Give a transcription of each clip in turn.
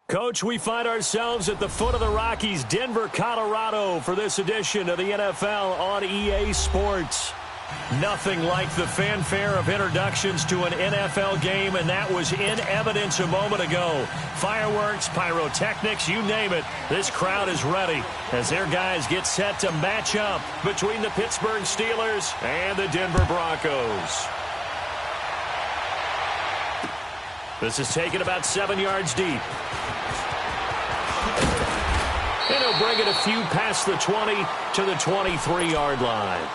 Coach, we find ourselves at the foot of the Rockies, Denver, Colorado, for this edition of the NFL on EA Sports. Nothing like the fanfare of introductions to an NFL game, and that was in evidence a moment ago. Fireworks, pyrotechnics, you name it. This crowd is ready as their guys get set to match up between the Pittsburgh Steelers and the Denver Broncos. This is taken about 7 yards deep. And he'll bring it a few past the 20 to the 23-yard line.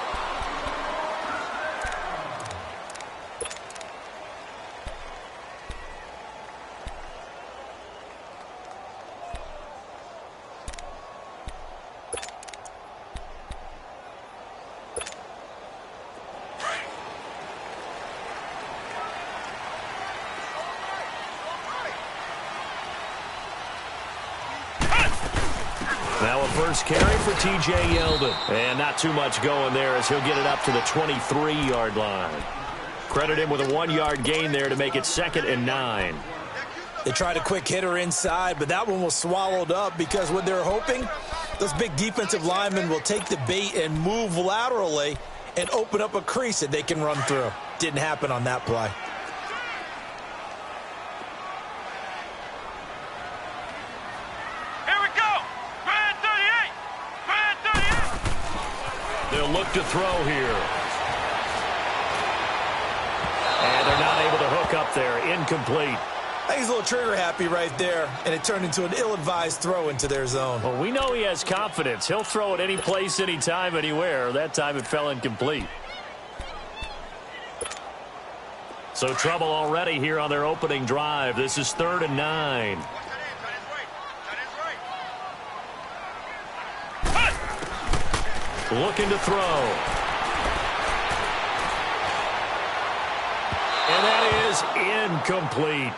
Now a first carry for T.J. Yeldon. And not too much going there as he'll get it up to the 23-yard line. Credit him with a 1-yard gain there to make it 2nd and 9. They tried a quick hitter inside, but that one was swallowed up because what they're hoping, those big defensive linemen will take the bait and move laterally and open up a crease that they can run through. Didn't happen on that play. They'll look to throw here. And they're not able to hook up there. Incomplete. I think he's a little trigger happy right there, and it turned into an ill-advised throw into their zone. Well, we know he has confidence. He'll throw it any place, anytime, anywhere. That time it fell incomplete. So trouble already here on their opening drive. This is 3rd and 9. Looking to throw. And that is incomplete.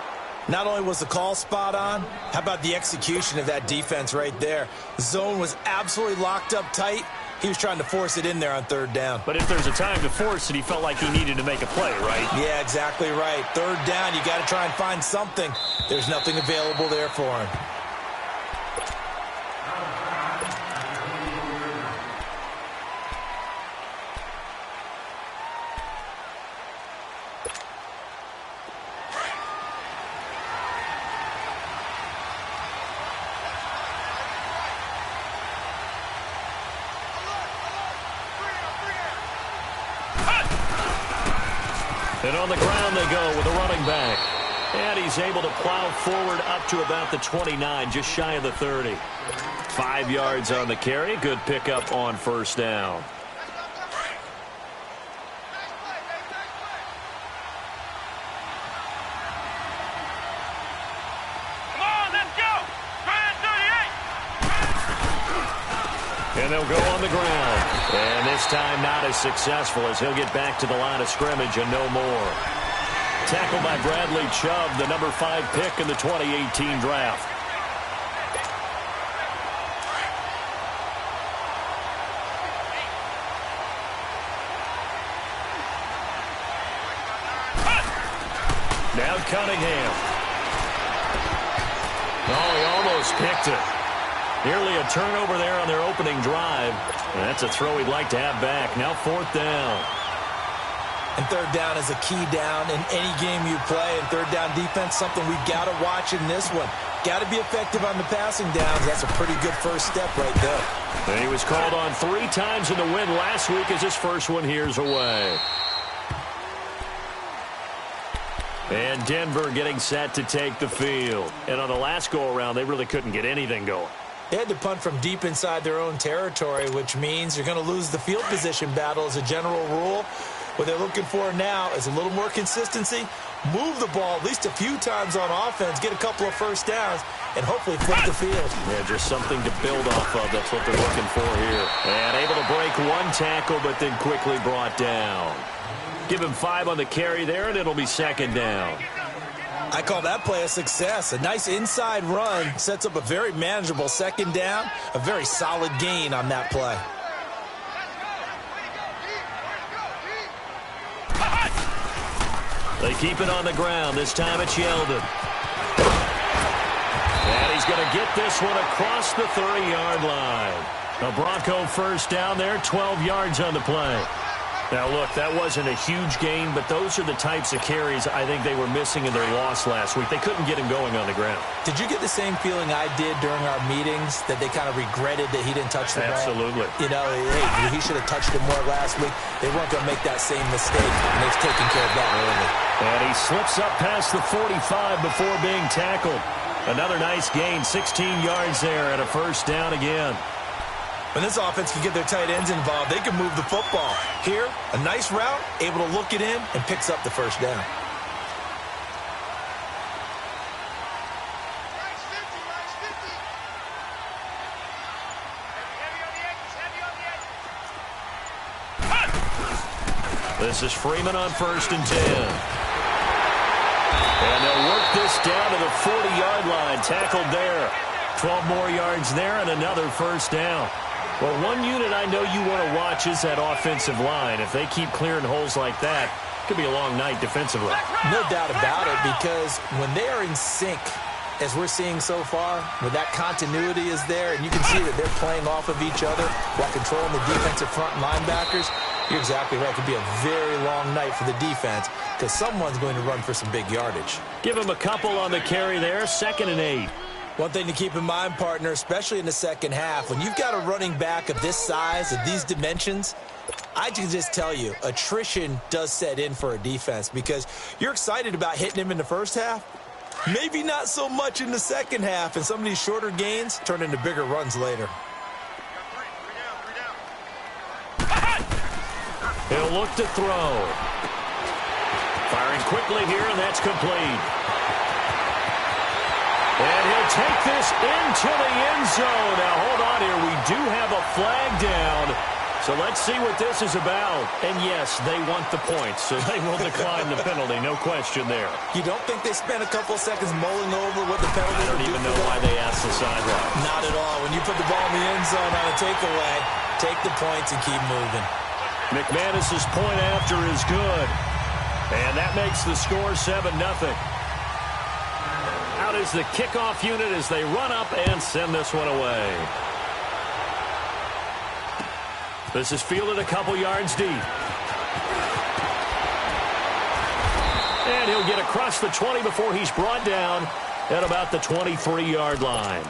Not only was the call spot on, how about the execution of that defense right there? The zone was absolutely locked up tight. He was trying to force it in there on 3rd down. But if there's a time to force it, he felt like he needed to make a play, right? Yeah, exactly right. 3rd down, you got to try and find something. There's nothing available there for him. And on the ground they go with a running back. And he's able to plow forward up to about the 29, just shy of the 30. 5 yards on the carry. Good pickup on 1st down. And they'll go on the ground. And this time not as successful as he'll get back to the line of scrimmage and no more. Tackled by Bradley Chubb, the number 5 pick in the 2018 draft. Now Cunningham. Oh, he almost picked it. Nearly a turnover there on their opening drive. And that's a throw he'd like to have back. Now 4th down. And 3rd down is a key down in any game you play. And 3rd down defense, something we've got to watch in this one. Got to be effective on the passing downs. That's a pretty good first step right there. And he was called on 3 times in the win last week as his first one here's away. And Denver getting set to take the field. And on the last go-around, they really couldn't get anything going. They had to punt from deep inside their own territory, which means you're going to lose the field position battle as a general rule. What they're looking for now is a little more consistency, move the ball at least a few times on offense, get a couple of first downs, and hopefully flip the field. Yeah, just something to build off of. That's what they're looking for here. And able to break 1 tackle, but then quickly brought down. Give him 5 on the carry there, and it'll be 2nd down. I call that play a success. A nice inside run sets up a very manageable 2nd down, a very solid gain on that play. They keep it on the ground. This time it's Yeldon. And get this one across the 30-yard line. A Bronco first down there, 12 yards on the play. Now, look, that wasn't a huge gain, but those are the types of carries I think they were missing in their loss last week. They couldn't get him going on the ground. Did you get the same feeling I did during our meetings, that they kind of regretted that he didn't touch the ball? Absolutely. You know, hey, he should have touched it more last week. They weren't going to make that same mistake, and they've taken care of that early. And he slips up past the 45 before being tackled. Another nice gain, 16 yards there, and a first down again. When this offense can get their tight ends involved, they can move the football. Here, a nice route, able to look it in, and picks up the first down. This is Freeman on 1st and 10. And they'll work this down to the 40-yard line. Tackled there. 12 more yards there and another first down. Well, one unit I know you want to watch is that offensive line. If they keep clearing holes like that, it could be a long night defensively. No doubt about it, because when they are in sync, as we're seeing so far, when that continuity is there, and you can see that they're playing off of each other while controlling the defensive front linebackers, you're exactly right. It could be a very long night for the defense because someone's going to run for some big yardage. Give him a couple on the carry there, 2nd and 8. One thing to keep in mind, partner, especially in the second half, when you've got a running back of this size, of these dimensions, I can just tell you, attrition does set in for a defense because you're excited about hitting him in the first half. Maybe not so much in the second half, and some of these shorter gains turn into bigger runs later. He'll look to throw. Firing quickly here, and that's complete. And he'll take this into the end zone. Now, hold on here. We do have a flag down. So let's see what this is about. And, yes, they want the points, so they will decline the penalty. No question there. You don't think they spent a couple seconds mulling over what the penalty I don't even know why they asked the sideline. Not at all. When you put the ball in the end zone on a takeaway, take the points and keep moving. McManus's point after is good. And that makes the score 7-0. Out is the kickoff unit as they run up and send this one away. This is fielded a couple yards deep. And he'll get across the 20 before he's brought down at about the 23-yard line.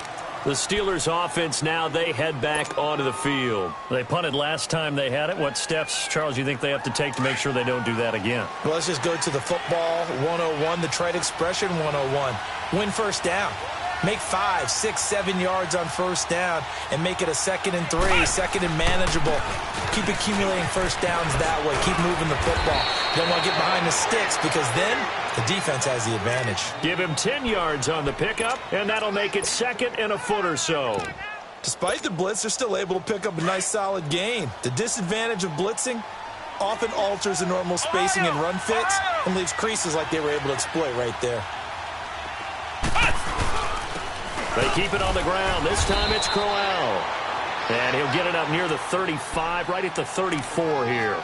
The Steelers offense now, they head back onto the field. They punted last time they had it. What steps, Charles, you think they have to take to make sure they don't do that again? Well, let's just go to the football 101, the trade expression 101. Win first down. Make 5, 6, 7 yards on first down and make it a 2nd and 3, 2nd and manageable. Keep accumulating first downs that way. Keep moving the football. You don't want to get behind the sticks because then the defense has the advantage. Give him 10 yards on the pickup, and that'll make it 2nd and a foot or so. Despite the blitz, they're still able to pick up a nice solid gain. The disadvantage of blitzing often alters the normal spacing and run fits and leaves creases like they were able to exploit right there. They keep it on the ground. This time it's Crowell. And he'll get it up near the 35, right at the 34 here.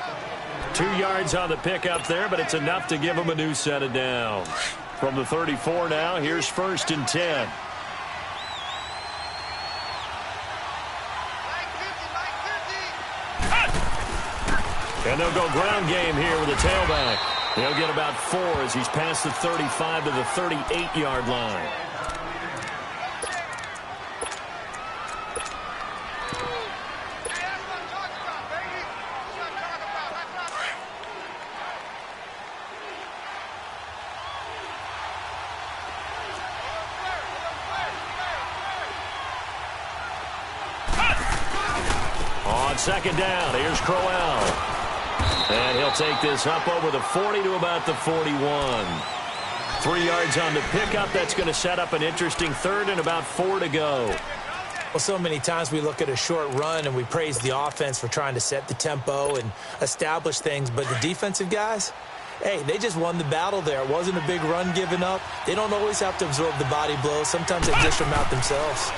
2 yards on the pickup there, but it's enough to give him a new set of downs. From the 34 now, here's 1st and 10. And they'll go ground game here with a tailback. He'll get about 4 as he's past the 35 to the 38-yard line. On 2nd down, here's Crowell. And he'll take this up over the 40 to about the 41. 3 yards on the pickup. That's going to set up an interesting 3rd and about 4 to go. Well, so many times we look at a short run and we praise the offense for trying to set the tempo and establish things, but the defensive guys, hey, they just won the battle there. It wasn't a big run given up. They don't always have to absorb the body blows. Sometimes they dish them out themselves.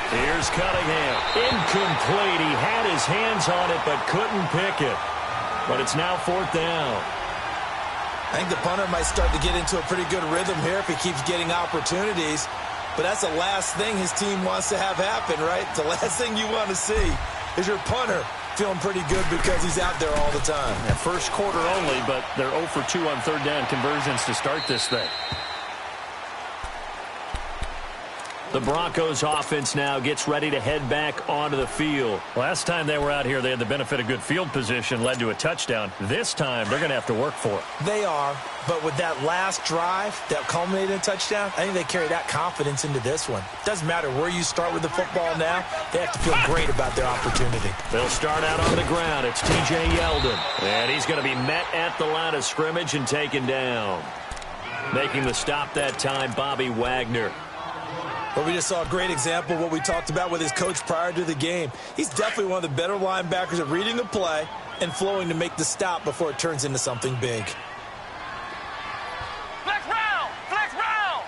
Here's Cunningham. Incomplete. He had his hands on it but couldn't pick it. But it's now 4th down. I think the punter might start to get into a pretty good rhythm here if he keeps getting opportunities. but that's the last thing his team wants to have happen, right? The last thing you want to see is your punter feeling pretty good because he's out there all the time. Yeah, first quarter only, but they're 0 for 2 on third down conversions to start this thing. The Broncos offense now gets ready to head back onto the field. Last time they were out here, they had the benefit of good field position, led to a touchdown. This time, they're going to have to work for it. They are, but with that last drive that culminated in a touchdown, I think they carry that confidence into this one. Doesn't matter where you start with the football now, they have to feel great about their opportunity. They'll start out on the ground. It's T.J. Yeldon, and he's going to be met at the line of scrimmage and taken down. Making the stop that time, Bobby Wagner. But we just saw a great example of what we talked about with his coach prior to the game. He's definitely one of the better linebackers at reading the play and flowing to make the stop before it turns into something big. Flex round! Flex round!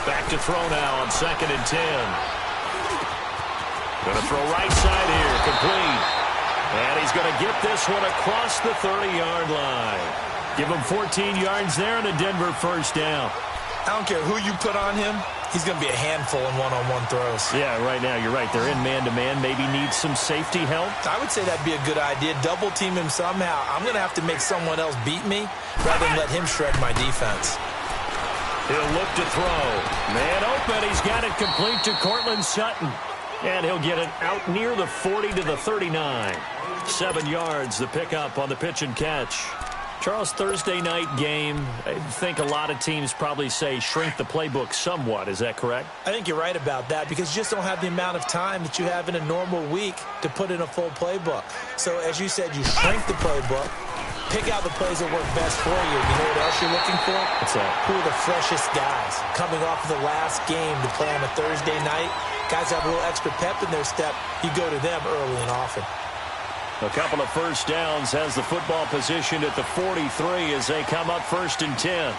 Back to throw now on 2nd and 10. Going to throw right side here, complete. And he's going to get this one across the 30-yard line. Give him 14 yards there and a Denver first down. I don't care who you put on him, he's going to be a handful in one-on-one throws. Yeah, right now, you're right. They're in man-to-man. Maybe needs some safety help. I would say that'd be a good idea. Double team him somehow. I'm going to have to make someone else beat me rather than let him shred my defense. He'll look to throw. Man open. He's got it complete to Cortland Sutton. And he'll get it out near the 40 to the 39. 7 yards, the pickup on the pitch and catch. Charles, Thursday night game, I think a lot of teams probably say shrink the playbook somewhat. Is that correct? I think you're right about that because you just don't have the amount of time that you have in a normal week to put in a full playbook. So, as you said, you shrink the playbook, pick out the plays that work best for you. You know what else you're looking for? What's that? Who are the freshest guys coming off of the last game to play on a Thursday night? Guys have a little extra pep in their step. You go to them early and often. A couple of first downs, has the football position at the 43 as they come up 1st and 10.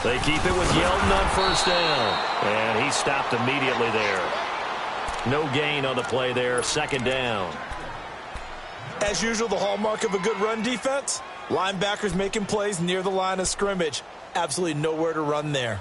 They keep it with Yeldon on first down. And he stopped immediately there. No gain on the play there, 2nd down. As usual, the hallmark of a good run defense, linebackers making plays near the line of scrimmage. Absolutely nowhere to run there.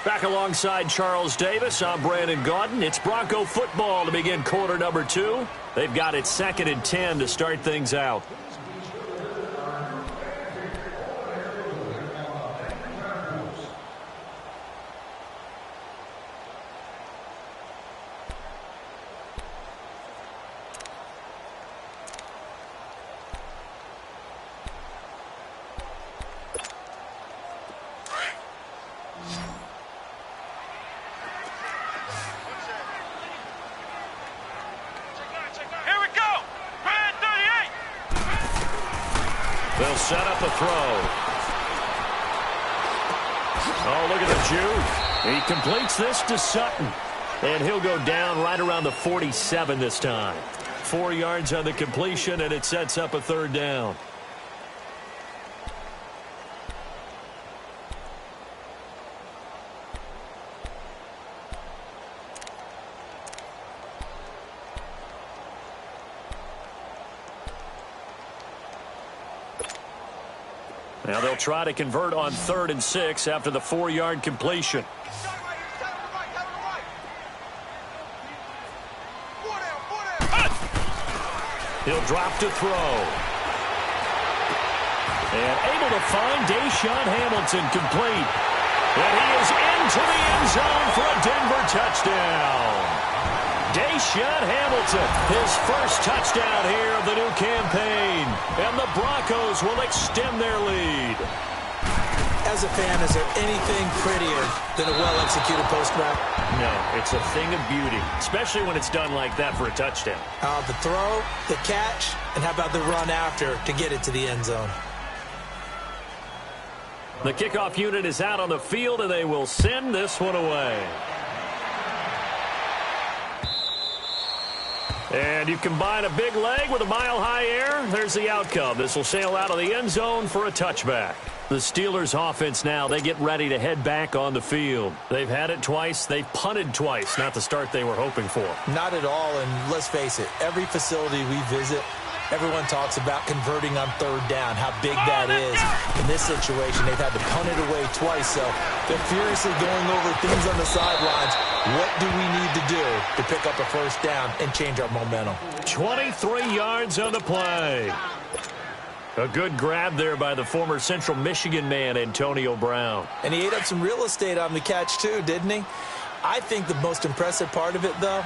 Back alongside Charles Davis, I'm Brandon Gaudin. It's Bronco football to begin quarter number 2. They've got it 2nd and 10 to start things out. They'll set up a throw. Oh, look at the juke. He completes this to Sutton. And he'll go down right around the 47 this time. 4 yards on the completion, and it sets up a 3rd down. Now they'll try to convert on 3rd and 6 after the 4-yard completion. He'll drop to throw. And able to find Deshaun Hamilton complete. And he is into the end zone for a Denver touchdown. Deshaun Hamilton, his first touchdown here of the new campaign. And the Broncos will extend their lead. As a fan, is there anything prettier than a well-executed post route? No, it's a thing of beauty, especially when it's done like that for a touchdown. The throw, the catch, and how about the run after to get it to the end zone? The kickoff unit is out on the field, and they will send this one away. And you combine a big leg with a mile-high air, there's the outcome. This will sail out of the end zone for a touchback. The Steelers offense now, they get ready to head back on the field. They've had it twice. They've punted twice. Not the start they were hoping for. Not at all, and let's face it, every facility we visit, everyone talks about converting on third down, how big that is. In this situation, they've had to punt it away twice, so they're furiously going over things on the sidelines. What do we need to do to pick up a first down and change our momentum? 23 yards on the play. A good grab there by the former Central Michigan man, Antonio Brown. And he ate up some real estate on the catch, too, didn't he? I think the most impressive part of it, though,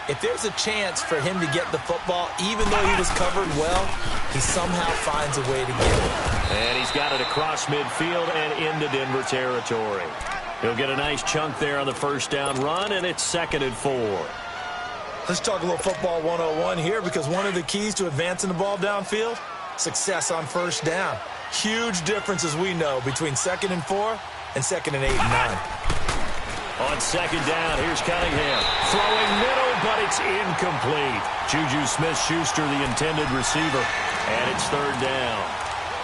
if there's a chance for him to get the football, even though he was covered well, he somehow finds a way to get it. And he's got it across midfield and into Denver territory. He'll get a nice chunk there on the first down run, and it's 2nd and 4. Let's talk a little football 101 here, because one of the keys to advancing the ball downfield, success on first down. Huge difference, as we know, between 2nd and 4 and 2nd and 8 and 9. On 2nd down, here's Cunningham. Throwing middle, but it's incomplete. Juju Smith-Schuster, the intended receiver, and it's 3rd down.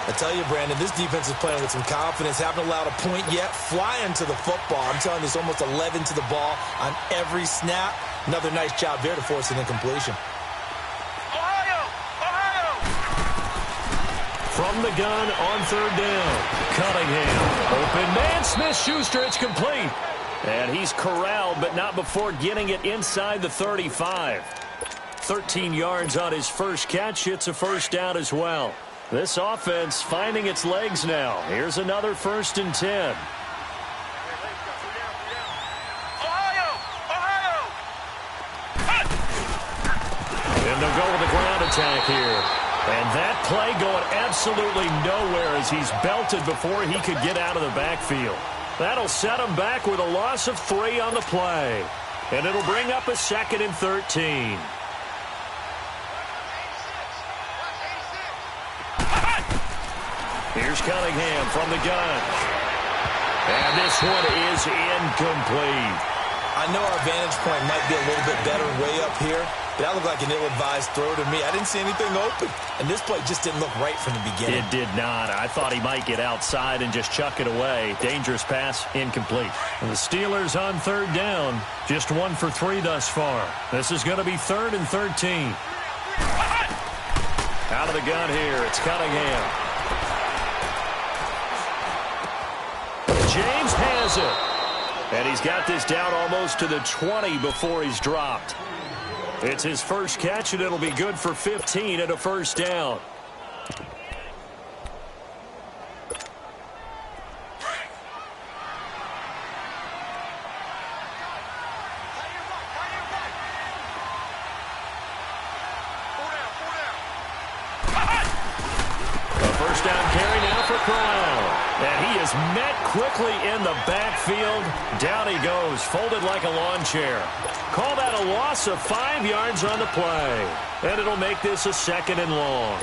I tell you, Brandon, this defense is playing with some confidence. Haven't allowed a point yet. Flying to the football. I'm telling you, it's almost 11 to the ball on every snap. Another nice job there to force an incompletion. From the gun on 3rd down. Cunningham. Open man, Smith-Schuster. It's complete. And he's corralled, but not before getting it inside the 35. 13 yards on his first catch. It's a first down as well. This offense finding its legs now. Here's another 1st and 10. And they'll go with the ground attack here. And that play going absolutely nowhere as he's belted before he could get out of the backfield. That'll set him back with a loss of 3 on the play. And it'll bring up a 2nd and 13. Here's Cunningham from the gun. And this one is incomplete. I know our vantage point might be a little bit better way up here, but that looked like an ill-advised throw to me. I didn't see anything open, and this play just didn't look right from the beginning. It did not. I thought he might get outside and just chuck it away. Dangerous pass, incomplete. And the Steelers on 3rd down, just 1 for 3 thus far. This is going to be 3rd and 13. Out of the gun here, it's Cunningham. James has it. And he's got this down almost to the 20 before he's dropped. It's his first catch, and it'll be good for 15 and a first down. A first down carry now for Crowell. And he is met quickly in the backfield. Down he goes, folded like a lawn chair. Call that a loss of 5 yards on the play. And it'll make this a 2nd and long.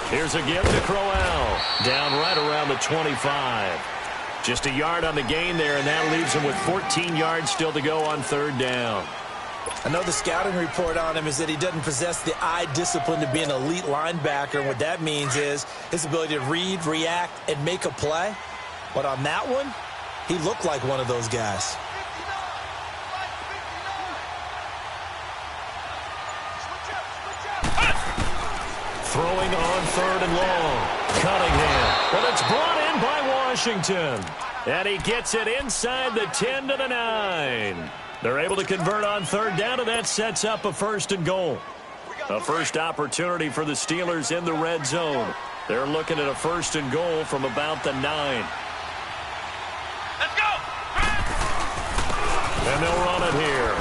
Here's a give to Crowell. Down right around the 25. Just a yard on the gain there, and that leaves him with 14 yards still to go on 3rd down. I know the scouting report on him is that he doesn't possess the eye discipline to be an elite linebacker, and what that means is his ability to read, react, and make a play. But on that one, he looked like one of those guys. Throwing on 3rd and long. Cunningham. Well, it's brought in by Washington. And he gets it inside the 10 to the 9. They're able to convert on 3rd down, and that sets up a 1st and goal. A first opportunity for the Steelers in the red zone. They're looking at a 1st and goal from about the 9. Let's go! And they'll run it here.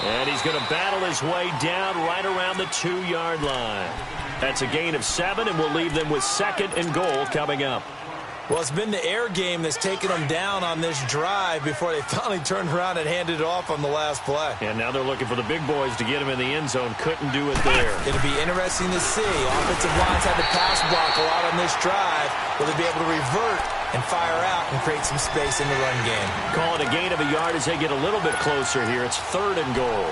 And he's going to battle his way down right around the 2-yard line. That's a gain of 7, and we'll leave them with 2nd and goal coming up. Well, it's been the air game that's taken them down on this drive before they finally turned around and handed it off on the last play. And now they're looking for the big boys to get him in the end zone. Couldn't do it there. It'll be interesting to see. Offensive lines had to pass block a lot on this drive. Will they be able to revert and fire out and create some space in the run game? Call it a gain of a yard as they get a little bit closer here. It's 3rd and goal.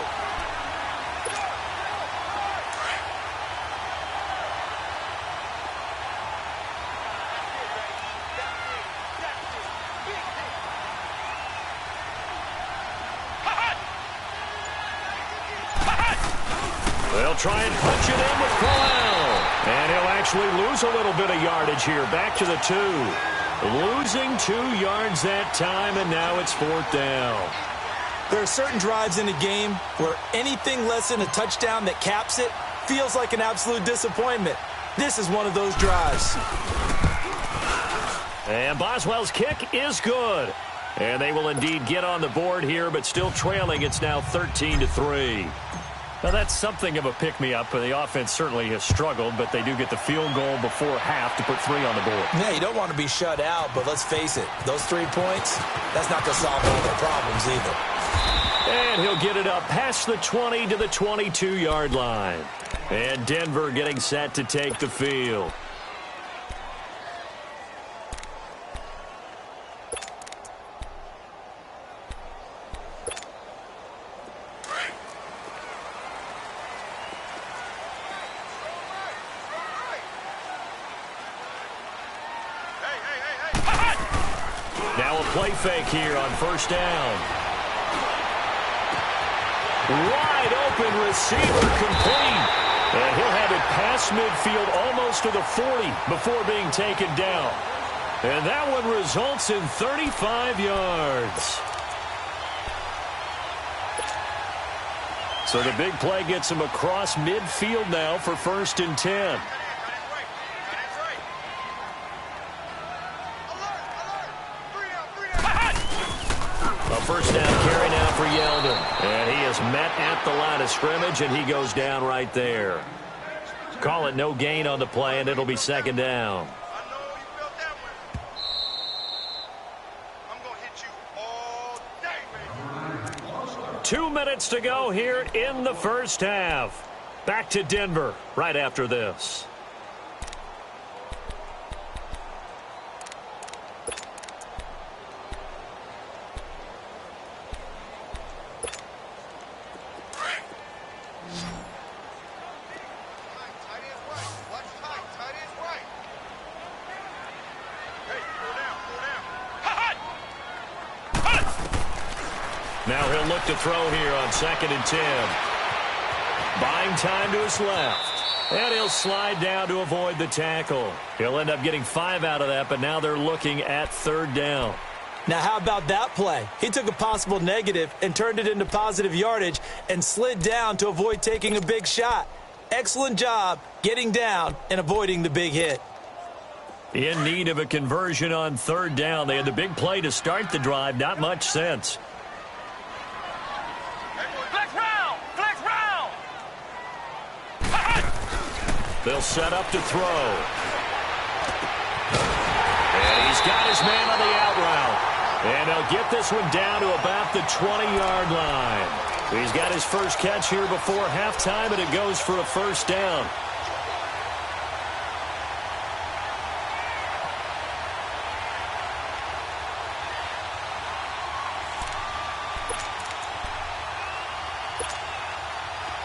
They'll try and punch it in with Crowell. And he'll actually lose a little bit of yardage here. Back to the 2. Losing 2 yards that time, and now it's 4th down. There are certain drives in a game where anything less than a touchdown that caps it feels like an absolute disappointment. This is one of those drives. And Boswell's kick is good. And they will indeed get on the board here, but still trailing. It's now 13-3. Now, that's something of a pick-me-up. The offense certainly has struggled, but they do get the field goal before half to put 3 on the board. Yeah, you don't want to be shut out, but let's face it, those 3 points, that's not going to solve all their problems either. And he'll get it up past the 20 to the 22-yard line. And Denver getting set to take the field. Now a play fake here on 1st down. Wide open receiver complete. And he'll have it past midfield almost to the 40 before being taken down. And that one results in 35 yards. So the big play gets him across midfield now for 1st and 10. A 1st down carry now for Yeldon. And he is met at the line of scrimmage, and he goes down right there. Call it no gain on the play, and it'll be 2nd down. 2 minutes to go here in the 1st half. Back to Denver right after this. Now he'll look to throw here on 2nd and 10. Buying time to his left. And he'll slide down to avoid the tackle. He'll end up getting 5 out of that, but now they're looking at 3rd down. Now, how about that play? He took a possible negative and turned it into positive yardage and slid down to avoid taking a big shot. Excellent job getting down and avoiding the big hit. In need of a conversion on 3rd down. They had the big play to start the drive. Not much sense. They'll set up to throw. And he's got his man on the out route. And they'll get this one down to about the 20-yard line. He's got his first catch here before halftime, and it goes for a 1st down.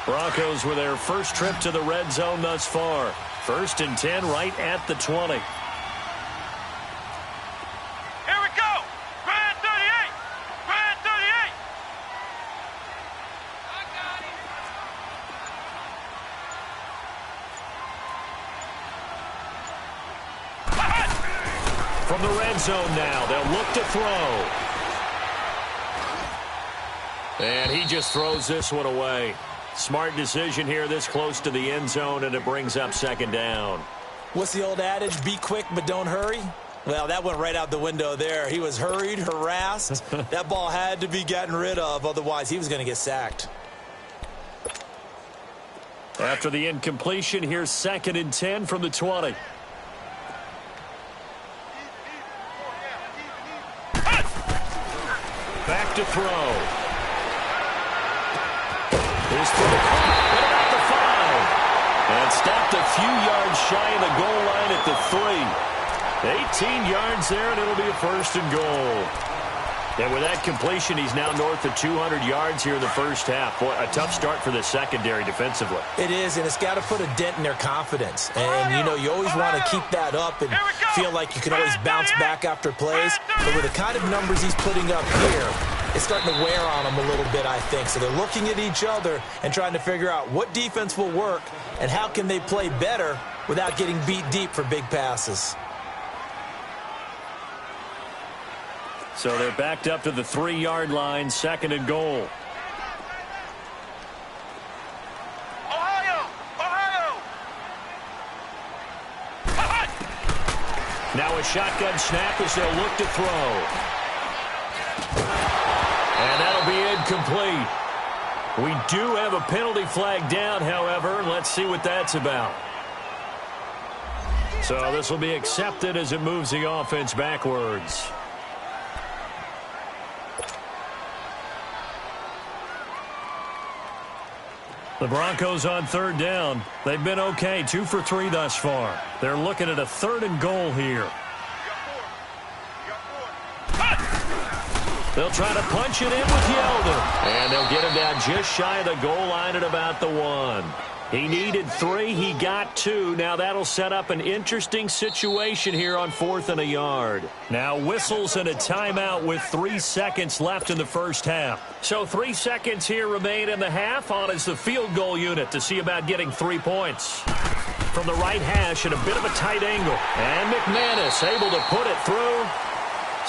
Broncos with their first trip to the red zone thus far. 1st and 10 right at the 20. Here we go. Grand 38. Grand 38. I got it. From the red zone now, they'll look to throw. And he just throws this one away. Smart decision here this close to the end zone, and it brings up 2nd down. What's the old adage? Be quick, but don't hurry. Well, that went right out the window there. He was hurried, harassed. That ball had to be gotten rid of, otherwise he was going to get sacked. After the incompletion, here's 2nd and 10 from the 20. Back to throw. His throw caught at about the 5. And stopped a few yards shy of the goal line at the 3. 18 yards there, and it'll be a 1st and goal. And with that completion, he's now north of 200 yards here in the first half. Boy, a tough start for the secondary defensively. It is, and it's got to put a dent in their confidence. And, you know, you always want to keep that up and feel like you can always bounce back after plays. But with the kind of numbers he's putting up here, it's starting to wear on them a little bit, I think. So they're looking at each other and trying to figure out what defense will work and how can they play better without getting beat deep for big passes. So they're backed up to the 3-yard line, 2nd and goal. Ohio! Now a shotgun snap as they'll look to throw. And that'll be incomplete. We do have a penalty flag down, however. Let's see what that's about. So this will be accepted as it moves the offense backwards. The Broncos on 3rd down. They've been okay, 2 for 3 thus far. They're looking at a 3rd and goal here. They'll try to punch it in with Yeldon. And they'll get him down just shy of the goal line at about the 1. He needed 3. He got 2. Now that'll set up an interesting situation here on 4th and a yard. Now whistles and a timeout with 3 seconds left in the first half. So 3 seconds here remain in the half. On is the field goal unit to see about getting 3 points. From the right hash at a bit of a tight angle. And McManus able to put it through.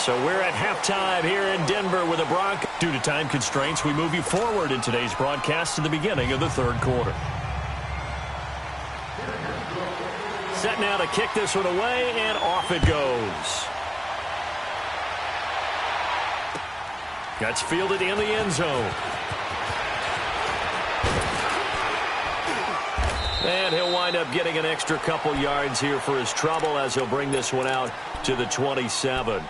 So we're at halftime here in Denver with the Broncos. Due to time constraints, we move you forward in today's broadcast to the beginning of the 3rd quarter. Set now to kick this one away, and off it goes. That's fielded in the end zone. And he'll wind up getting an extra couple yards here for his trouble as he'll bring this one out to the 27.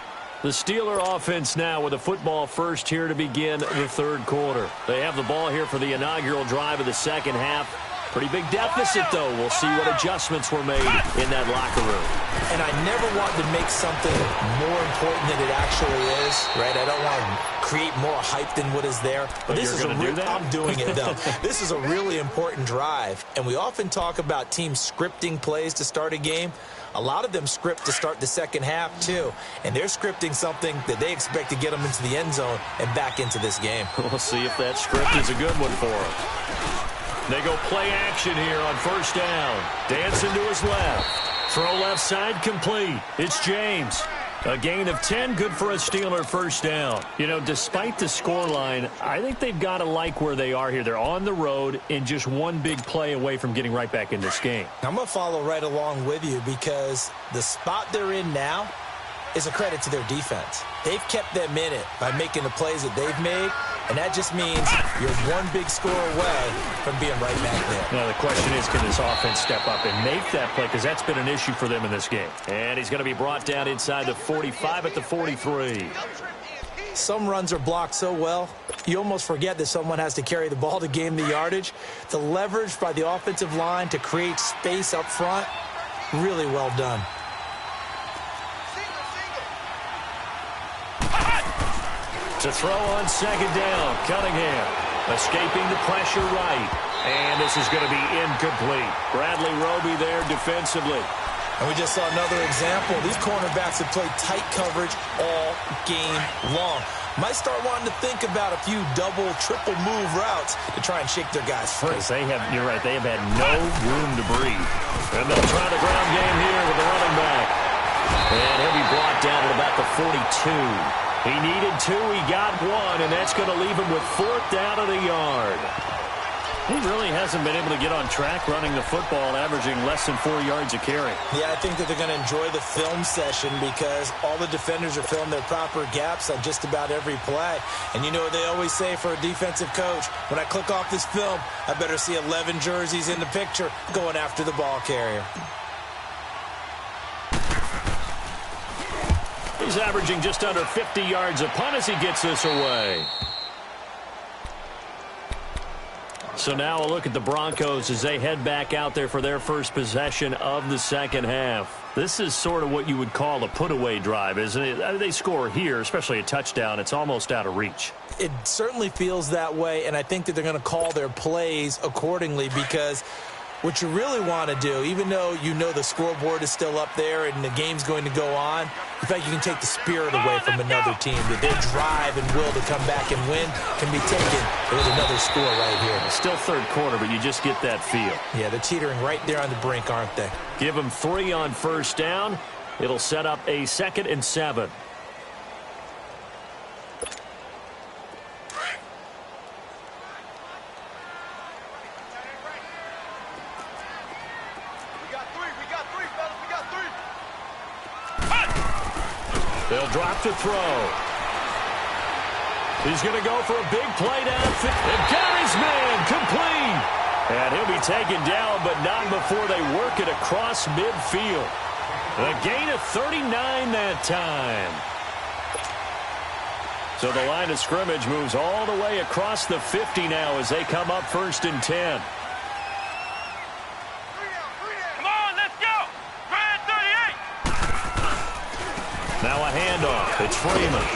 The Steeler offense now with a football first here to begin the 3rd quarter. They have the ball here for the inaugural drive of the 2nd half. Pretty big deficit, though. We'll see what adjustments were made in that locker room. And I never want to make something more important than it actually is, right? I don't want to create more hype than what is there. But this is I'm doing it, though. This is a really important drive. And we often talk about teams scripting plays to start a game. A lot of them script to start the 2nd half, too. And they're scripting something that they expect to get them into the end zone and back into this game. We'll see if that script is a good one for them. They go play action here on 1st down. Dancing to his left. Throw left side complete. It's James. A gain of 10, good for a Steeler 1st down. You know, despite the scoreline, I think they've got to like where they are here. They're on the road and just one big play away from getting right back in this game. I'm going to follow right along with you because the spot they're in now is a credit to their defense. They've kept them in it by making the plays that they've made, and that just means you're one big score away from being right back there. Now, the question is, can this offense step up and make that play? Because that's been an issue for them in this game. And he's going to be brought down inside the 45 at the 43. Some runs are blocked so well, you almost forget that someone has to carry the ball to gain the yardage. The leverage by the offensive line to create space up front, really well done. To throw on 2nd down, Cunningham escaping the pressure right. And this is going to be incomplete. Bradley Roby there defensively. And we just saw another example. These cornerbacks have played tight coverage all game long. Might start wanting to think about a few double, triple move routes to try and shake their guys free. You're right, they have had no room to breathe. And they'll try the ground game here with the running back. And he'll be brought down at about the 42. He needed 2, he got 1, and that's going to leave him with 4th down at a yard. He really hasn't been able to get on track running the football, averaging less than 4 yards a carry. Yeah, I think that they're going to enjoy the film session because all the defenders are filling their proper gaps on just about every play. And you know what they always say for a defensive coach? When I click off this film, I better see 11 jerseys in the picture going after the ball carrier. He's averaging just under 50 yards a punt as he gets this away. So now a look at the Broncos as they head back out there for their first possession of the second half. This is sort of what you would call a put-away drive, isn't it? I mean, they score here, especially a touchdown. It's almost out of reach. It certainly feels that way, and I think that they're going to call their plays accordingly because what you really want to do, even though you know the scoreboard is still up there and the game's going to go on, in fact, you can take the spirit away from another team. That their drive and will to come back and win can be taken with another score right here. Still third quarter, but you just get that feel. Yeah, they're teetering right there on the brink, aren't they? Give them 3 on first down. It'll set up a 2nd and 7. They'll drop to throw. He's going to go for a big play downfield. And got his man complete. And he'll be taken down, but not before they work it across midfield. A gain of 39 that time. So the line of scrimmage moves all the way across the 50 now as they come up 1st and 10. Now a handoff. It's Freeman.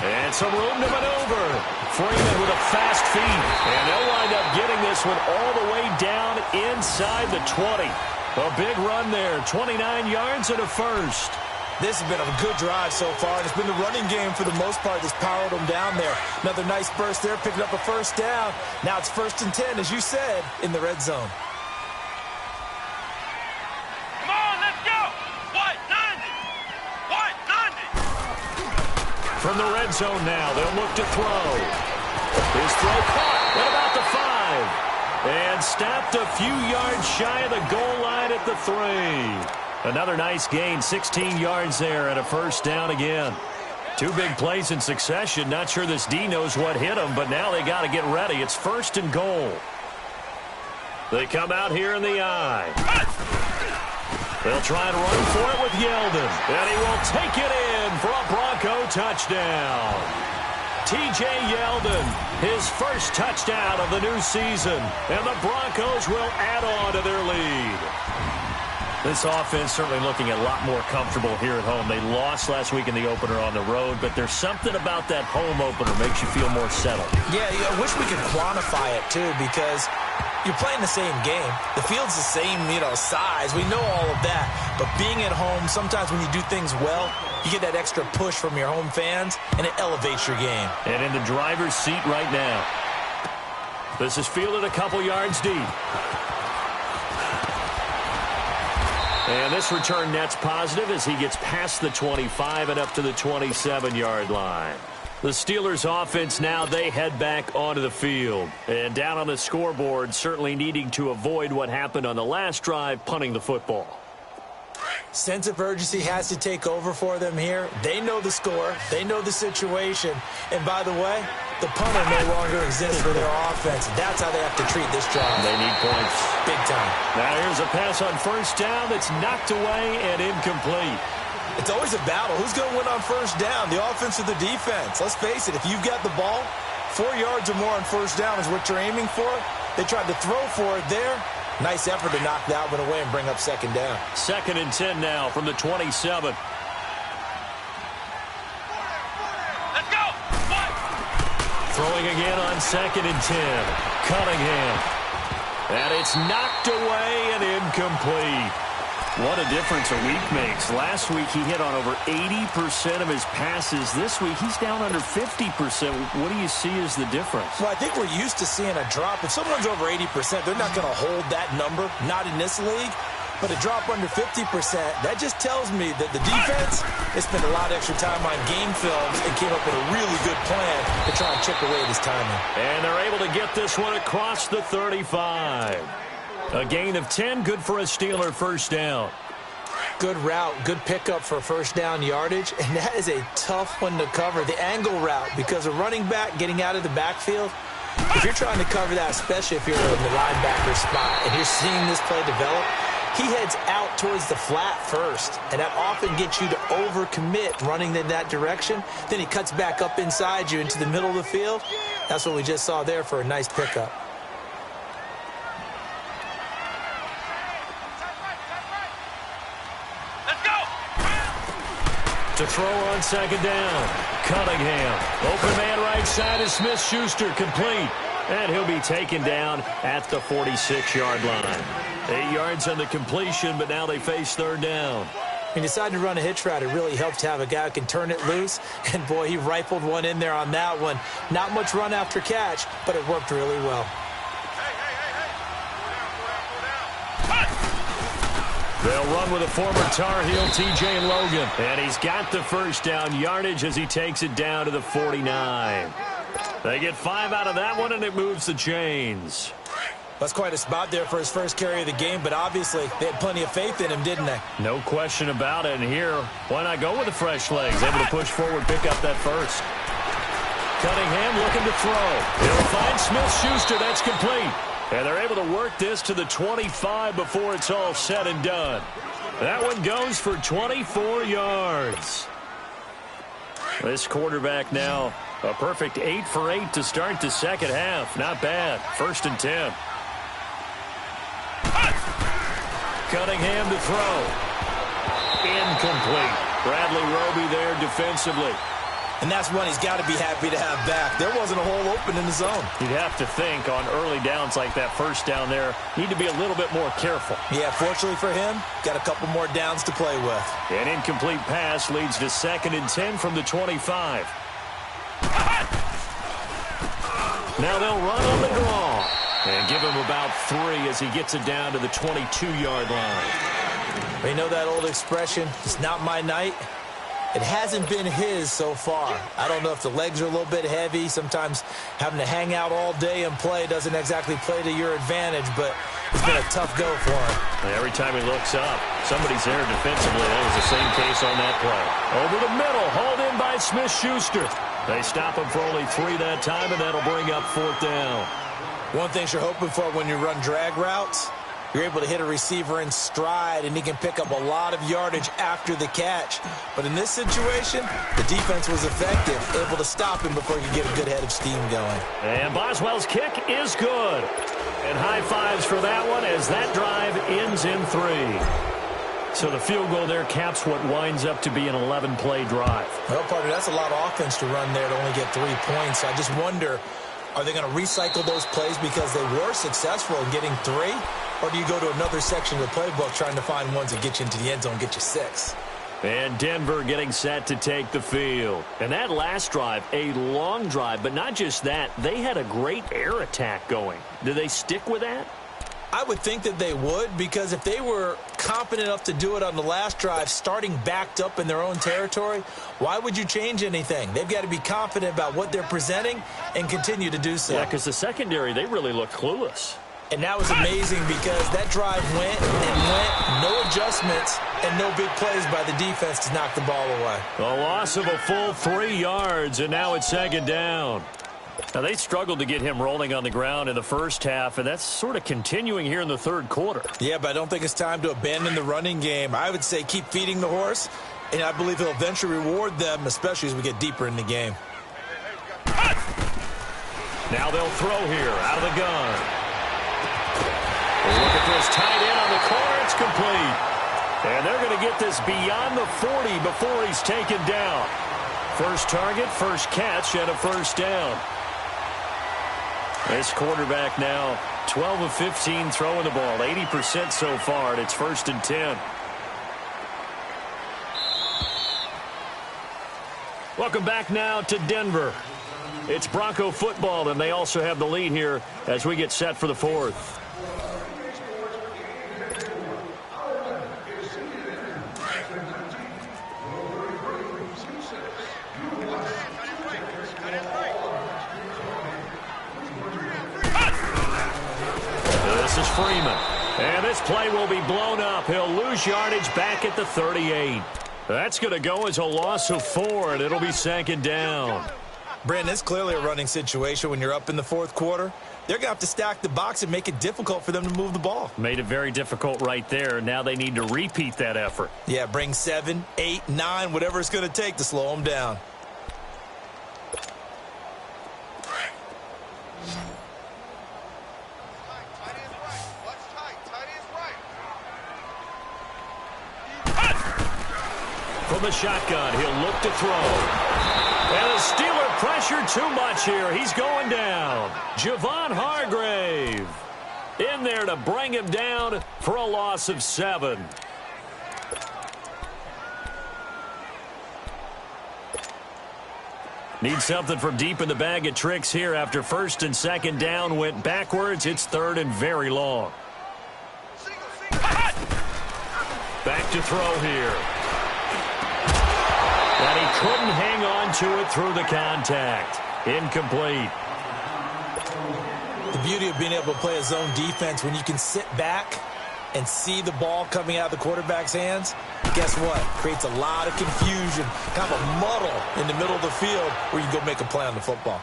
And some room to maneuver. Freeman with a fast feet. And they'll wind up getting this one all the way down inside the 20. A big run there. 29 yards and a first. This has been a good drive so far. It's been the running game for the most part that's powered them down there. Another nice burst there, picking up a first down. Now it's 1st and 10, as you said, in the red zone. From the red zone now, they'll look to throw. His throw caught at about the 5. And stopped a few yards shy of the goal line at the 3. Another nice gain, 16 yards there and a first down again. 2 big plays in succession. Not sure this D knows what hit him, but now they got to get ready. It's 1st and goal. They come out here in the I. They'll try and run for it with Yeldon. And he will take it in for a Bronco touchdown. T.J. Yeldon, his first touchdown of the new season. And the Broncos will add on to their lead. This offense certainly looking a lot more comfortable here at home. They lost last week in the opener on the road, but there's something about that home opener makes you feel more settled. Yeah, I wish we could quantify it, too, because you're playing the same game. The field's the same, size. We know all of that. But being at home, sometimes when you do things well, you get that extra push from your home fans, and it elevates your game. And in the driver's seat right now. This is fielded a couple yards deep. And this return net's positive as he gets past the 25 and up to the 27-yard line. The Steelers offense now, they head back onto the field. And down on the scoreboard, certainly needing to avoid what happened on the last drive, punting the football. Sense of urgency has to take over for them here. They know the score. They know the situation. And by the way, the punter no longer exists for their offense. That's how they have to treat this drive. They need points. Big time. Now here's a pass on first down that's knocked away and incomplete. It's always a battle. Who's going to win on first down, the offense or the defense? Let's face it, if you've got the ball, 4 yards or more on first down is what you're aiming for. They tried to throw for it there. Nice effort to knock that one away and bring up second down. 2nd and 10 now from the 27. Let's go. Throwing again on 2nd and 10. Cunningham. And it's knocked away and incomplete. What a difference a week makes. Last week he hit on over 80% of his passes. This week he's down under 50%. What do you see as the difference? Well, I think we're used to seeing a drop. If someone's over 80%, they're not going to hold that number, not in this league. But a drop under 50%, that just tells me that the defense has spent a lot of extra time on game films and came up with a really good plan to try and chip away at his timing. And they're able to get this one across the 35. A gain of 10, good for a Steeler first down. Good route, good pickup for first down yardage, and that is a tough one to cover, the angle route, because a running back getting out of the backfield, if you're trying to cover that, especially if you're in the linebacker spot and you're seeing this play develop, he heads out towards the flat first, and that often gets you to overcommit running in that direction. Then he cuts back up inside you into the middle of the field. That's what we just saw there for a nice pickup. Let's go! To throw on second down, Cunningham. Open man right side is Smith-Schuster, complete. And he'll be taken down at the 46-yard line. 8 yards on the completion, but now they face third down. He decided to run a hitch route. It really helped to have a guy who can turn it loose. And, boy, he rifled one in there on that one. Not much run after catch, but it worked really well. They'll run with a former Tar Heel, T.J. Logan. And he's got the first down yardage as he takes it down to the 49. They get 5 out of that one, and it moves the chains. That's quite a spot there for his first carry of the game, but obviously they had plenty of faith in him, didn't they? No question about it. And here, why not go with the fresh legs? Able to push forward, pick up that first. Cunningham looking to throw. He'll find Smith-Schuster. That's complete. And they're able to work this to the 25 before it's all said and done. That one goes for 24 yards. This quarterback now a perfect 8 for 8 to start the second half. Not bad. 1st and 10. Cunningham to throw. Incomplete. Bradley Roby there defensively. And that's one he's got to be happy to have back. There wasn't a hole open in the zone. You'd have to think on early downs like that first down there, need to be a little bit more careful. Yeah, fortunately for him, got a couple more downs to play with. An incomplete pass leads to 2nd and 10 from the 25. Now they'll run on the draw and give him about 3 as he gets it down to the 22-yard line. We know that old expression, it's not my night. It hasn't been his so far. I don't know if the legs are a little bit heavy. Sometimes having to hang out all day and play doesn't exactly play to your advantage, but it's been a tough go for him. Every time he looks up, somebody's there defensively. That was the same case on that play. Over the middle, hauled in by Smith-Schuster. They stop him for only 3 that time, and that'll bring up 4th down. One thing you're hoping for when you run drag routes, you're able to hit a receiver in stride, and he can pick up a lot of yardage after the catch. But in this situation, the defense was effective, able to stop him before he could get a good head of steam going. And Boswell's kick is good. And high fives for that one as that drive ends in 3. So the field goal there caps what winds up to be an 11-play drive. Well, partner, that's a lot of offense to run there to only get 3 points. I just wonder, are they going to recycle those plays because they were successful in getting 3? Or do you go to another section of the playbook trying to find ones that get you into the end zone, get you 6? And Denver getting set to take the field. And that last drive, a long drive, but not just that. They had a great air attack going. Do they stick with that? I would think that they would, because if they were confident enough to do it on the last drive, starting backed up in their own territory, why would you change anything? They've got to be confident about what they're presenting and continue to do so. Yeah, because the secondary, they really look clueless. And that was amazing because that drive went and went, no adjustments, and no big plays by the defense to knock the ball away. A loss of a full 3 yards, and now it's 2nd down. Now, they struggled to get him rolling on the ground in the first half, and that's sort of continuing here in the 3rd quarter. Yeah, but I don't think it's time to abandon the running game. I would say keep feeding the horse, and I believe he'll eventually reward them, especially as we get deeper in the game. Now they'll throw here out of the gun. Look at this, tight end on the corner, it's complete. And they're going to get this beyond the 40 before he's taken down. First target, first catch, and a first down. This quarterback now 12 of 15 throwing the ball, 80% so far, and it's 1st and 10. Welcome back now to Denver. It's Bronco football, and they also have the lead here as we get set for the 4th. Freeman. And this play will be blown up. He'll lose yardage back at the 38. That's going to go as a loss of 4, and it'll be 2nd down. Brandon, it's clearly a running situation when you're up in the 4th quarter. They're going to have to stack the box and make it difficult for them to move the ball. Made it very difficult right there. Now they need to repeat that effort. Yeah, bring 7, 8, 9, whatever it's going to take to slow them down. From the shotgun, he'll look to throw. And the Steeler pressure too much here. He's going down. Javon Hargrave in there to bring him down for a loss of 7. Need something from deep in the bag of tricks here after 1st and 2nd down went backwards. It's 3rd and very long. Back to throw here. And he couldn't hang on to it through the contact. Incomplete. The beauty of being able to play a zone defense when you can sit back and see the ball coming out of the quarterback's hands, guess what? Creates a lot of confusion, kind of a muddle in the middle of the field where you can go make a play on the football.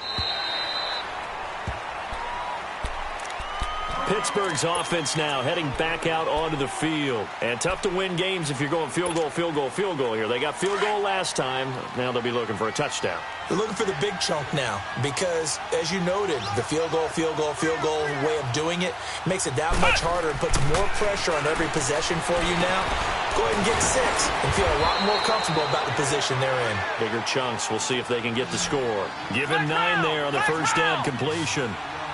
Pittsburgh's offense now heading back out onto the field. And tough to win games if you're going field goal, field goal, field goal here. They got field goal last time. Now they'll be looking for a touchdown. They're looking for the big chunk now because, as you noted, the field goal way of doing it makes it that much harder and puts more pressure on every possession for you now. Go ahead and get 6 and feel a lot more comfortable about the position they're in. Bigger chunks. We'll see if they can get the score. Give him 9 there on the 1st down completion.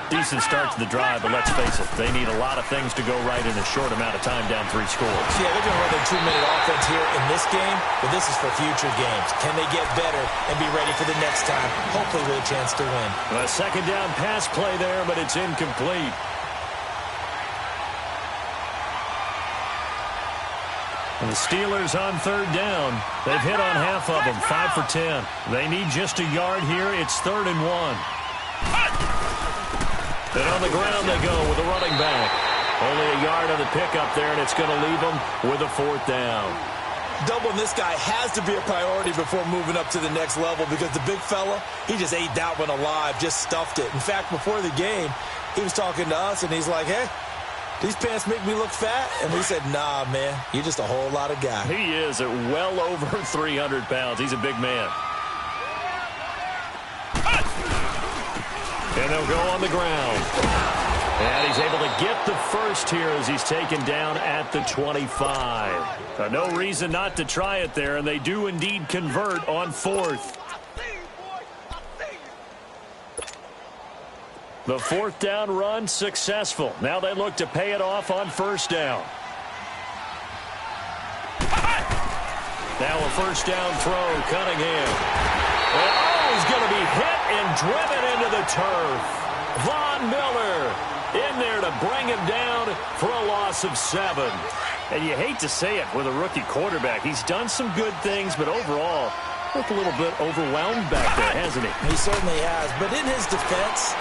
Decent start to the drive, but let's face it, they need a lot of things to go right in a short amount of time down 3 scores. Yeah, they're going to run their 2-minute offense here in this game, but this is for future games. Can they get better and be ready for the next time, hopefully with a chance to win? A 2nd down pass play there, but it's incomplete. And the Steelers on 3rd down. They've hit on half of them, 5 for 10. They need just a yard here. It's 3rd and 1. And on the ground they go with a running back. Only a yard on the pickup there, and it's going to leave them with a 4th down. Doubling this guy has to be a priority before moving up to the next level because the big fella, he just ate that one alive, just stuffed it. In fact, before the game, he was talking to us, and he's like, hey, these pants make me look fat? And we said, nah, man, you're just a whole lot of guy. He is at well over 300 pounds. He's a big man. And they'll go on the ground. And he's able to get the first here as he's taken down at the 25. No reason not to try it there, and they do indeed convert on 4th. The 4th down run successful. Now they look to pay it off on 1st down. Now a 1st down throw, Cunningham. Oh, he's going to be hit and driven into the turf. Von Miller in there to bring him down for a loss of 7. And you hate to say it with a rookie quarterback. He's done some good things, but overall, looked a little bit overwhelmed back there, hasn't he? He certainly has. But in his defense,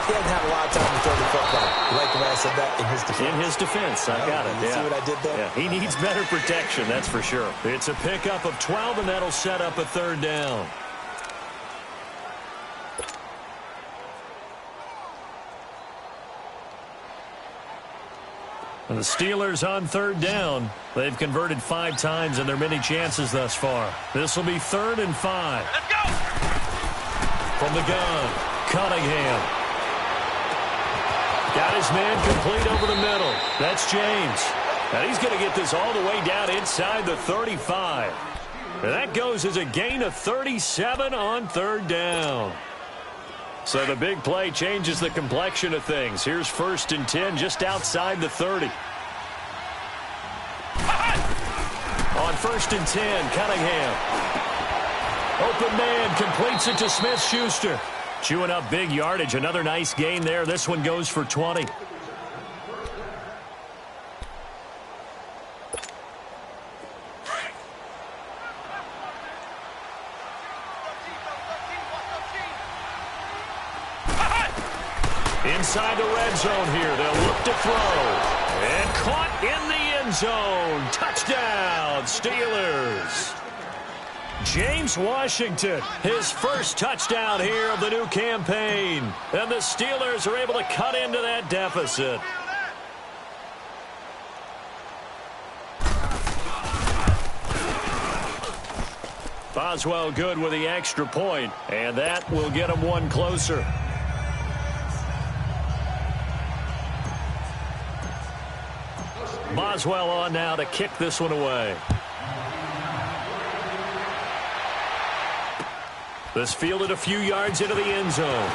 he hasn't had a lot of time to throw the football. You like the way I said that? In his defense. In his defense. I got it. You see what I did there? Yeah, he needs better protection, that's for sure. It's a pickup of 12, and that'll set up a 3rd down. And the Steelers on 3rd down. They've converted 5 times in their many chances thus far. This will be 3rd and 5. Let's go! From the gun, Cunningham. Got his man complete over the middle. That's James. And he's going to get this all the way down inside the 35. And that goes as a gain of 37 on 3rd down. So the big play changes the complexion of things. Here's 1st and 10 just outside the 30. On 1st and 10, Cunningham. Open man completes it to Smith-Schuster. Chewing up big yardage. Another nice gain there. This one goes for 20. Inside the red red zone here. They'll look to throw. And caught in the end zone. Touchdown, Steelers. James Washington, his first touchdown here of the new campaign. And the Steelers are able to cut into that deficit. Boswell good with the extra point, and that will get him one closer. Boswell on now to kick this one away. This fielded a few yards into the end zone.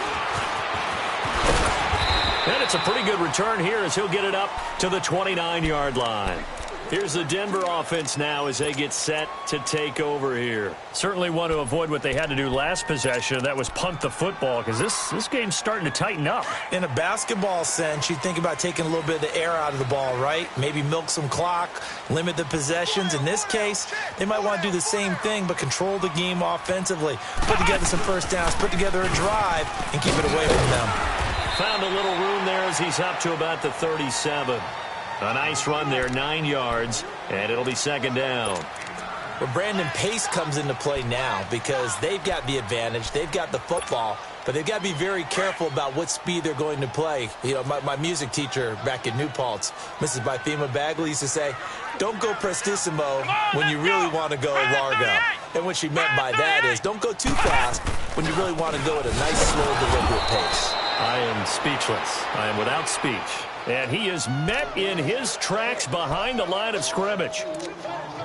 And it's a pretty good return here as he'll get it up to the 29-yard line. Here's the Denver offense now as they get set to take over here. Certainly want to avoid what they had to do last possession. That was punt the football, because this game's starting to tighten up. In a basketball sense, you think about taking a little bit of the air out of the ball, right? Maybe milk some clock, limit the possessions. In this case, they might want to do the same thing, but control the game offensively. Put together some first downs, put together a drive, and keep it away from them. Found a little room there as he's up to about the 37. A nice run there, 9 yards, and it'll be second down. Well, Brandon, pace comes into play now because they've got the advantage. They've got the football, but they've got to be very careful about what speed they're going to play. You know, my music teacher back in New Paltz, Mrs. Bythema Bagley, used to say, don't go prestissimo when you really want to go largo. And what she meant by that is don't go too fast when you really want to go at a nice, slow, deliberate pace. I am speechless. I am without speech. And he is met in his tracks behind the line of scrimmage.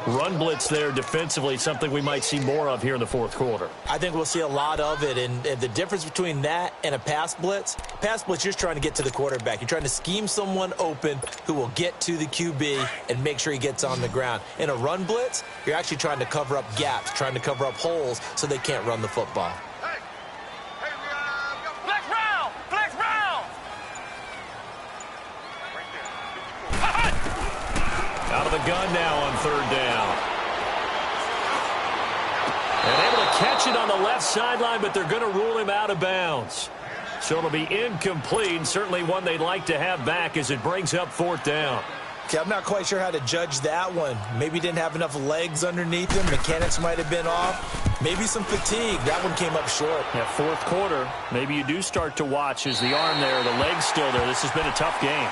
Run blitz there defensively, something we might see more of here in the fourth quarter. I think we'll see a lot of it, and the difference between that and a pass blitz, you're just trying to get to the quarterback. You're trying to scheme someone open who will get to the QB and make sure he gets on the ground. In a run blitz, you're actually trying to cover up gaps, trying to cover up holes so they can't run the football. Out of the gun now on third down. And able to catch it on the left sideline, but they're going to rule him out of bounds. So it'll be incomplete, certainly one they'd like to have back as it brings up fourth down. Okay, I'm not quite sure how to judge that one. Maybe didn't have enough legs underneath him. Mechanics might have been off. Maybe some fatigue. That one came up short. Yeah, fourth quarter, maybe you do start to watch as the arm there, the leg's still there. This has been a tough game.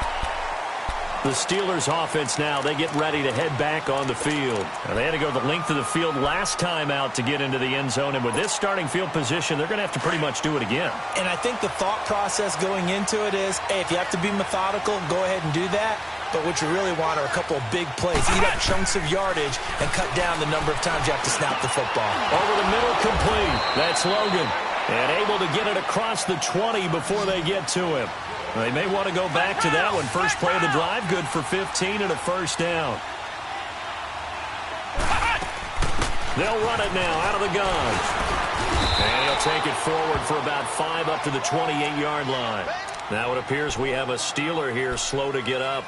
The Steelers offense now, they get ready to head back on the field. Now, they had to go the length of the field last time out to get into the end zone, and with this starting field position, they're going to have to pretty much do it again. And I think the thought process going into it is, hey, if you have to be methodical, go ahead and do that. But what you really want are a couple of big plays. Eat up chunks of yardage and cut down the number of times you have to snap the football. Over the middle, complete. That's Logan. And able to get it across the 20 before they get to him. They may want to go back to that one. First play of the drive, good for 15 and a first down. They'll run it now out of the gun. And he'll take it forward for about 5 up to the 28-yard line. Now it appears we have a Steeler here slow to get up.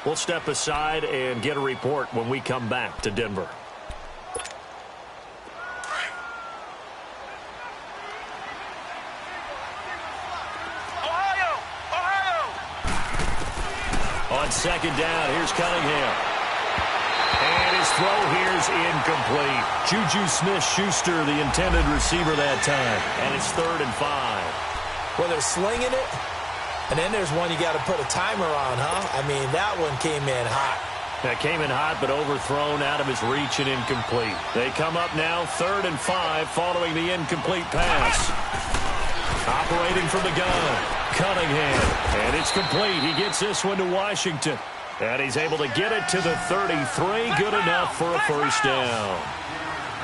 We'll step aside and get a report when we come back to Denver. On second down, here's Cunningham. And his throw here's incomplete. Juju Smith-Schuster, the intended receiver that time. And it's 3rd and 5. Well, they're slinging it. And then there's one you got to put a timer on, huh? I mean, that one came in hot. That came in hot, but overthrown out of his reach and incomplete. They come up now 3rd and 5 following the incomplete pass. Operating from the gun. Cunningham, and it's complete. He gets this one to Washington, and he's able to get it to the 33. Good enough for a first down.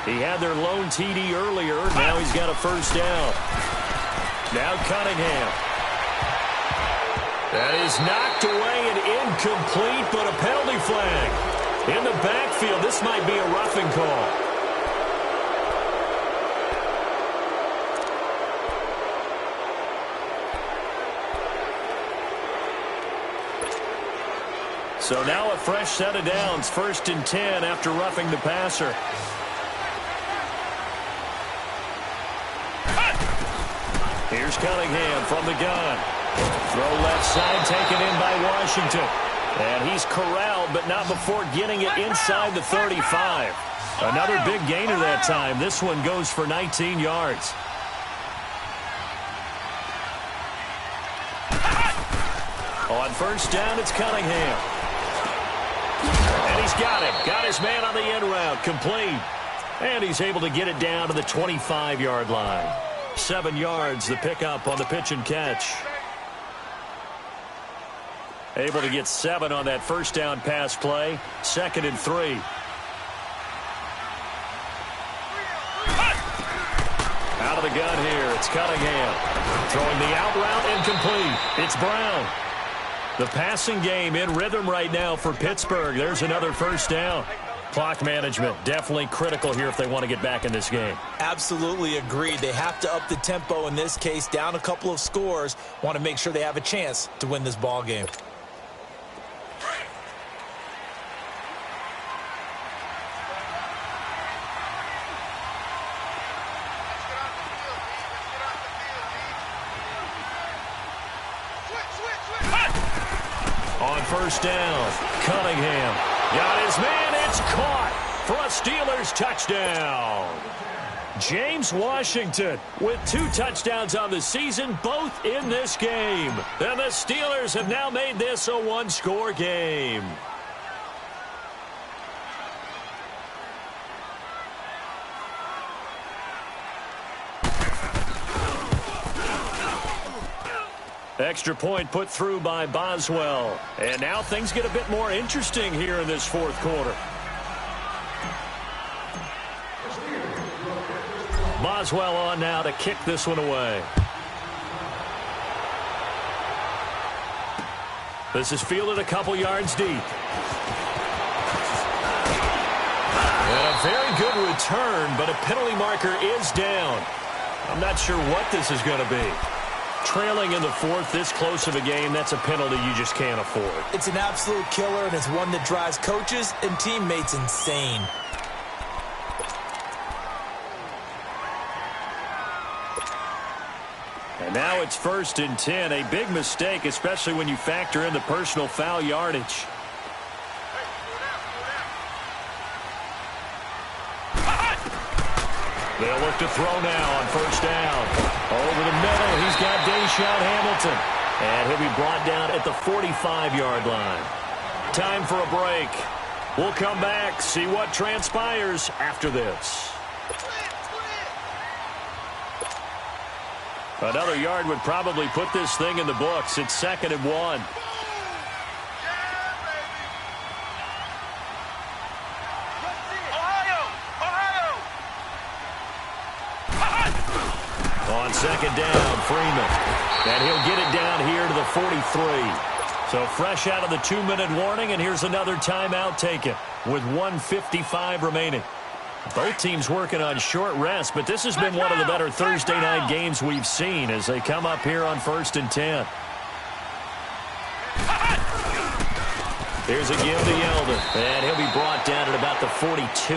He had their lone TD earlier. Now he's got a first down. Now Cunningham. That is knocked away and incomplete, but a penalty flag. In the backfield, this might be a roughing call. So now a fresh set of downs, 1st and 10 after roughing the passer. Here's Cunningham from the gun. Throw left side, taken in by Washington. And he's corralled, but not before getting it inside the 35. Another big gainer that time. This one goes for 19 yards. On first down, it's Cunningham. And he's got it. Got his man on the end route. Complete. And he's able to get it down to the 25-yard line. 7 yards, the pickup on the pitch and catch. Able to get 7 on that first down pass play. 2nd and 3. Out of the gun here, it's Cunningham. Throwing the out route, incomplete. It's Brown. The passing game in rhythm right now for Pittsburgh. There's another first down. Clock management, definitely critical here if they want to get back in this game. Absolutely agreed. They have to up the tempo in this case, down a couple of scores. Want to make sure they have a chance to win this ball game. On first down, Cunningham got his man. It's caught for a Steelers touchdown. James Washington with 2 touchdowns on the season, both in this game. And the Steelers have now made this a 1-score game. Extra point put through by Boswell. And now things get a bit more interesting here in this 4th quarter. Boswell on now to kick this one away. This is fielded a couple yards deep. And a very good return, but a penalty marker is down. I'm not sure what this is going to be. Trailing in the 4th, this close of a game, that's a penalty you just can't afford. It's an absolute killer, and it's one that drives coaches and teammates insane. And now it's 1st and 10. A big mistake, especially when you factor in the personal foul yardage. They'll look to throw now on first down. Over the middle, he's got Deshaun Hamilton. And he'll be brought down at the 45-yard line. Time for a break. We'll come back, see what transpires after this. Another yard would probably put this thing in the books. It's 2nd and 1. On 2nd down, Freeman. And he'll get it down here to the 43. So fresh out of the 2-minute warning, and here's another timeout taken with 1:55 remaining. Both teams working on short rest, but this has been one of the better Thursday night games we've seen as they come up here on 1st and 10. Here's a give to Yeldon, and he'll be brought down at about the 42.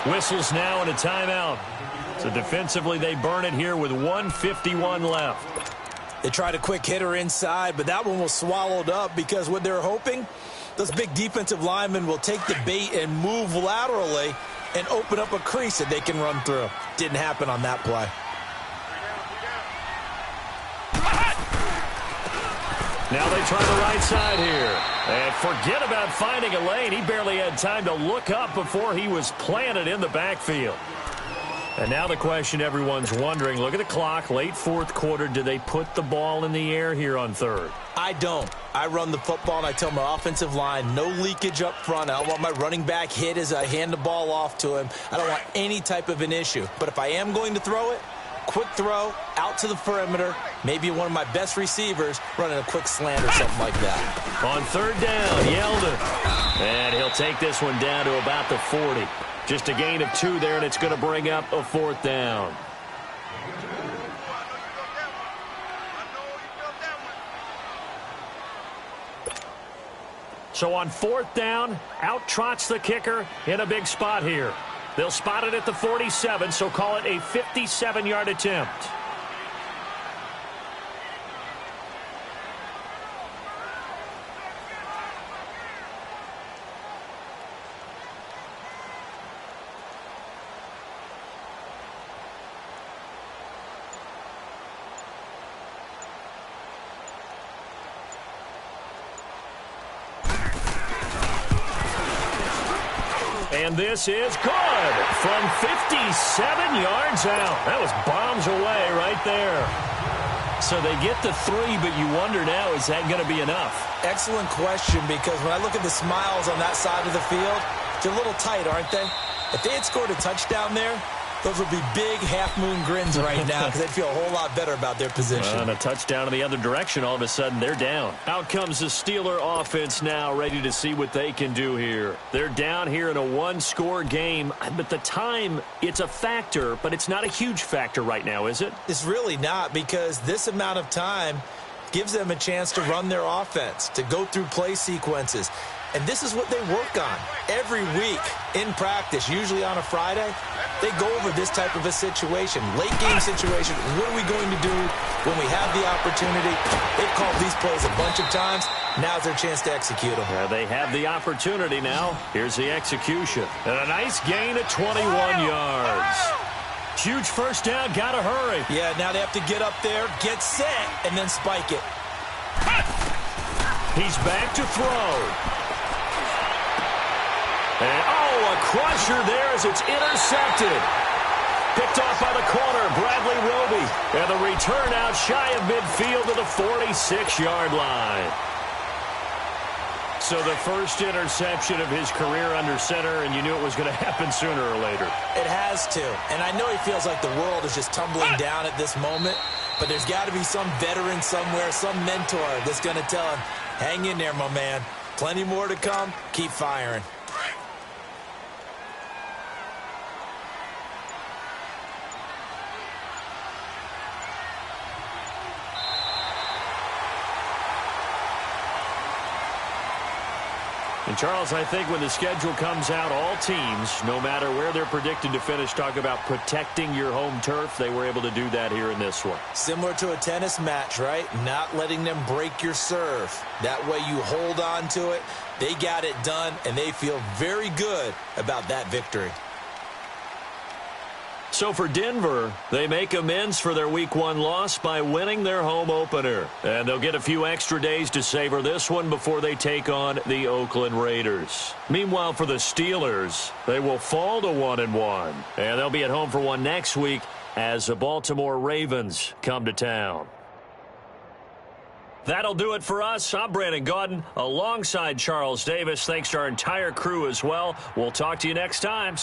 Whistles now and a timeout. So defensively, they burn it here with 1:51 left. They tried a quick hitter inside, but that one was swallowed up because what they're hoping, those big defensive linemen will take the bait and move laterally and open up a crease that they can run through. Didn't happen on that play. Now they try the right side here. And forget about finding a lane. He barely had time to look up before he was planted in the backfield. And now the question everyone's wondering, look at the clock, late 4th quarter, do they put the ball in the air here on 3rd? I don't. I run the football, and I tell my offensive line, no leakage up front. I don't want my running back hit as I hand the ball off to him. I don't want any type of an issue. But if I am going to throw it, quick throw, out to the perimeter, maybe one of my best receivers running a quick slant or something like that. On 3rd down, Yeldon. And he'll take this one down to about the 40. Just a gain of 2 there, and it's going to bring up a 4th down. So on 4th down, out trots the kicker in a big spot here. They'll spot it at the 47, so call it a 57-yard attempt. And this is good from 57 yards out. That was bombs away right there. So they get the 3, but you wonder now, is that going to be enough? Excellent question, because when I look at the smiles on that side of the field, they're a little tight, aren't they? If they had scored a touchdown there, those would be big half-moon grins right now because they'd feel a whole lot better about their position. And a touchdown in the other direction, all of a sudden they're down. Out comes the Steeler offense now, ready to see what they can do here. They're down here in a one-score game, but the time, it's a factor, but it's not a huge factor right now, is it? It's really not, because this amount of time gives them a chance to run their offense, to go through play sequences. And this is what they work on every week in practice, usually on a Friday. They go over this type of a situation, late game situation. What are we going to do when we have the opportunity? They've called these plays a bunch of times. Now's their chance to execute them. They have the opportunity now. Here's the execution. And a nice gain of 21 yards. Huge first down, gotta hurry. Yeah, now they have to get up there, get set, and then spike it. He's back to throw. And, a crusher there as it's intercepted. Picked off by the corner, Bradley Roby. And the return out shy of midfield to the 46-yard line. So the first interception of his career under center, and you knew it was going to happen sooner or later. It has to. And I know he feels like the world is just tumbling down at this moment, but there's got to be some veteran somewhere, some mentor that's going to tell him, hang in there, my man. Plenty more to come. Keep firing. And, Charles, I think when the schedule comes out, all teams, no matter where they're predicted to finish, talk about protecting your home turf. They were able to do that here in this one. Similar to a tennis match, right? Not letting them break your serve. That way you hold on to it. They got it done, and they feel very good about that victory. So for Denver, they make amends for their Week 1 loss by winning their home opener. And they'll get a few extra days to savor this one before they take on the Oakland Raiders. Meanwhile, for the Steelers, they will fall to 1-1. And they'll be at home for one next week as the Baltimore Ravens come to town. That'll do it for us. I'm Brandon Gaudin alongside Charles Davis. Thanks to our entire crew as well. We'll talk to you next time.